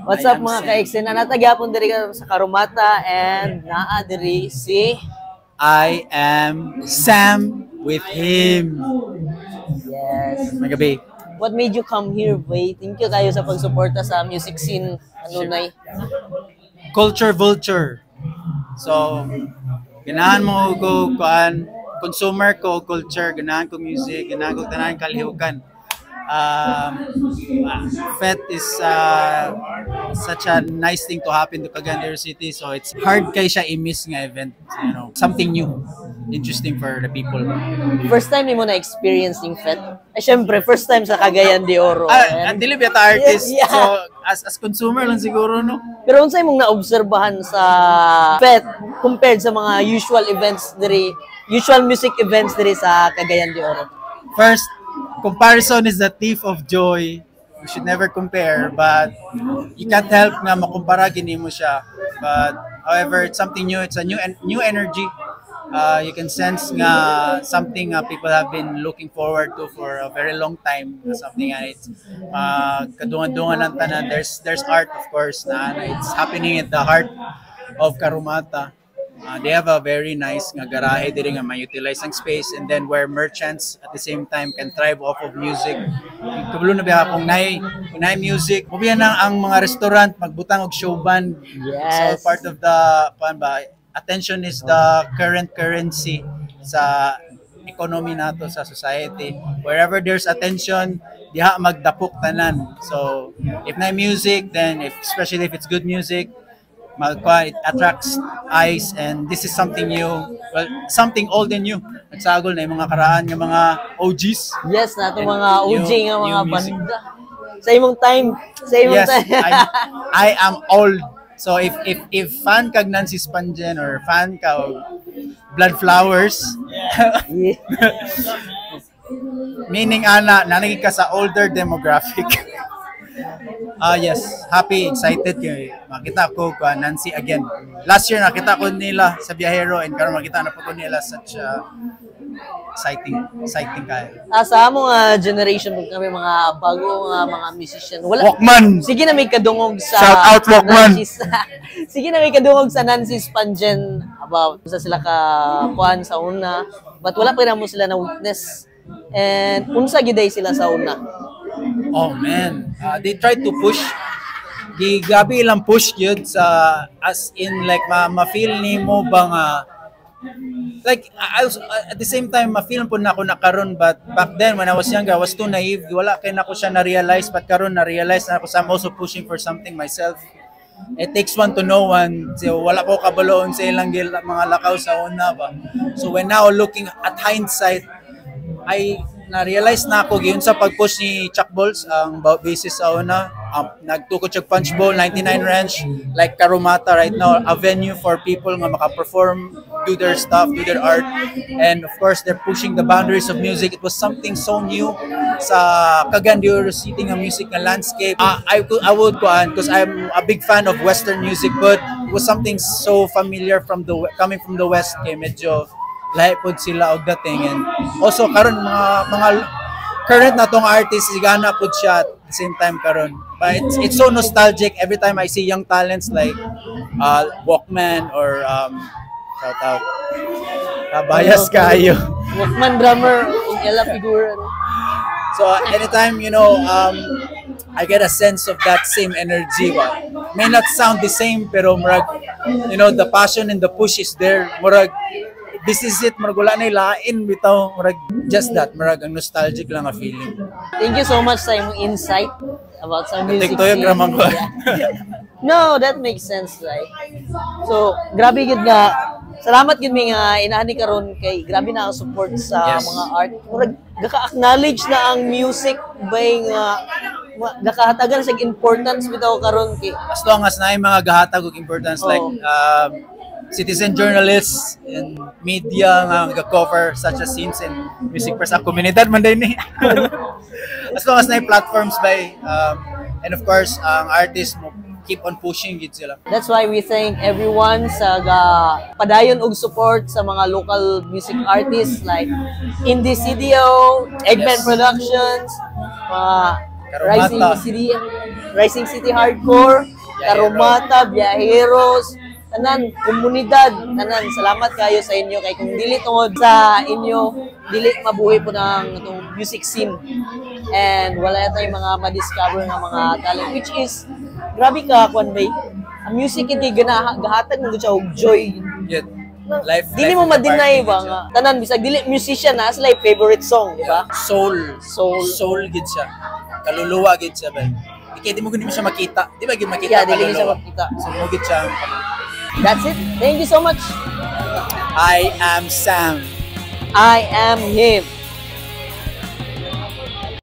What's up mga ka-exen? Natagyapon diri ka sa Karumata and naa diri si I am Sam with him. Yes. Magabi. What made you come here, Bay? Thank you kayo sa pagsuporta sa music scene. Ano nay? Culture vulture. So, ganahan mo ko kuan consumer ko culture, ganahan ko music, ganahan ko tanan kalihukan. FET is such a nice thing to happen to Cagayan City, so it's hard kay siya i-miss nga event, you know, something new, interesting for the people. First time ni mo na-experience yung FET? Ay, syempre, first time sa Cagayan de Oro. Ang dili biyata artist, Yeah. so as consumer lang siguro, no? Pero unsay mong naobserbahan sa FET compared sa mga usual events diri, usual music events diri sa Cagayan de Oro? First, comparison is the thief of joy. We should never compare, but you can't help nga makumpara gini mo siya. But however, it's something new. It's a new energy. You can sense nga something people have been looking forward to for a very long time. Something nga it's kadungan-dungan ng tanan. There's art, of course, na it's happening at the heart of Karumata. They have a very nice nga garahe diri nga ma-utilize ang space, and then where merchants at the same time can thrive off of music. Kabalo na ba kung nay music, mabiyan na ang mga restaurant magbutang og show band. Yes. So part of the attention is the current currency sa economy nato sa society. Wherever there's attention, diha magdapok tanan. So if na music, then especially if it's good music, it attracts eyes, and this is something new, well, something old and new. Nagsagol na yung mga karaan ng mga OGs. Yes, nato mga OG nga mga new music. banda. Sa imong time, Yes, I am old. So if fan kag Nancy Spangen or fan ka og Blood Flowers, Yeah. meaning nanagi ka sa older demographic. Yes, happy, excited kay makita ko Nancy again. Last year nakita ko nila sa Biyahero, and karon makita na po ko nila, such exciting kaya. Sa among generation kami mga bago mga musician. Wala. Walkman. Sige na may kadungog sa Shout out, Walkman. Sige na may kadungog sa Nancy Spangen about sa sila ka kuan sa una, but wala pa rin mo sila na witness. And unsa giday sila sa una? Oh man, they tried to push. Gabi lang push yun sa, as in like ma-feel ni mo bang like I was, at the same time ma-feel po na ako nakaroon, but back then when I was younger I was too naive, wala kay nako siya na-realize, but karon na-realize na ako sa I'm also pushing for something myself. It takes one to know one. So wala ko kabaloon sa ilang mga lakaw sa una ba. So when now looking at hindsight, I na-realize na ako giyon sa pag-push ni Chuck Balls ang basis sa una. Nagtukod siya Punch Bowl, 99 Ranch, like Karumata right now, a venue for people nga maka-perform, do their stuff, do their art, and of course they're pushing the boundaries of music. It was something so new sa Cagayan de Oro City nga music nga landscape. I would go on because I'm a big fan of Western music, but it was something so familiar from coming from the West, kay medyo lahi pod sila og dating, and also karon mga current na tong artist sigana pod siya at the same time karon, but it's so nostalgic every time I see young talents like Walkman or shout out kabayas kayo Walkman drummer ug ela figura. so anytime, you know, I get a sense of that same energy, but may not sound the same, pero murag, you know, the passion and the push is there. Murag this is it, murag wala na ilain bitaw, murag just that, murag ang nostalgic lang a feeling. Thank you so much sa imong insight about sa music. Tiktoy ang ramang ko. No, that makes sense, right? So, grabe gid nga. Salamat gid mi nga inani karon kay grabe na ang support sa Yes. mga art. Murag gaka-acknowledge na ang music bay nga gakahatagan sa importance bitaw karon kay As long as na mga gahatag og importance, like citizen journalists and media nga ga-cover such as scenes and music press sa komunidad man din ni. As long as na platforms by and of course ang artists mo keep on pushing gid sila. that's why we thank everyone sa padayon og support sa mga local music artists like Indie CDO, Eggman Yes. Productions, Rising City Hardcore, Karumata, Biyaheros, tanan, komunidad, tanan, salamat kayo sa inyo. Kay kung dili tungod sa inyo, dili mabuhay po ng itong music scene. And wala tayong mga ma-discover ng mga talent, which is, grabe ka, Kwan Bay. Ang music, hindi gahatag mo siya og joy. Yun. Life, Dili mo ma-deny ba nga? Tanan, bisag dili musician na, sila favorite song, di ba? Soul gid siya. Kaluluwa gid siya ba. Di mo gid siya makita. Di ba gid makita? Yeah, dili siya makita. So mo gid siya. That's it. Thank you so much. I am Sam. I am him.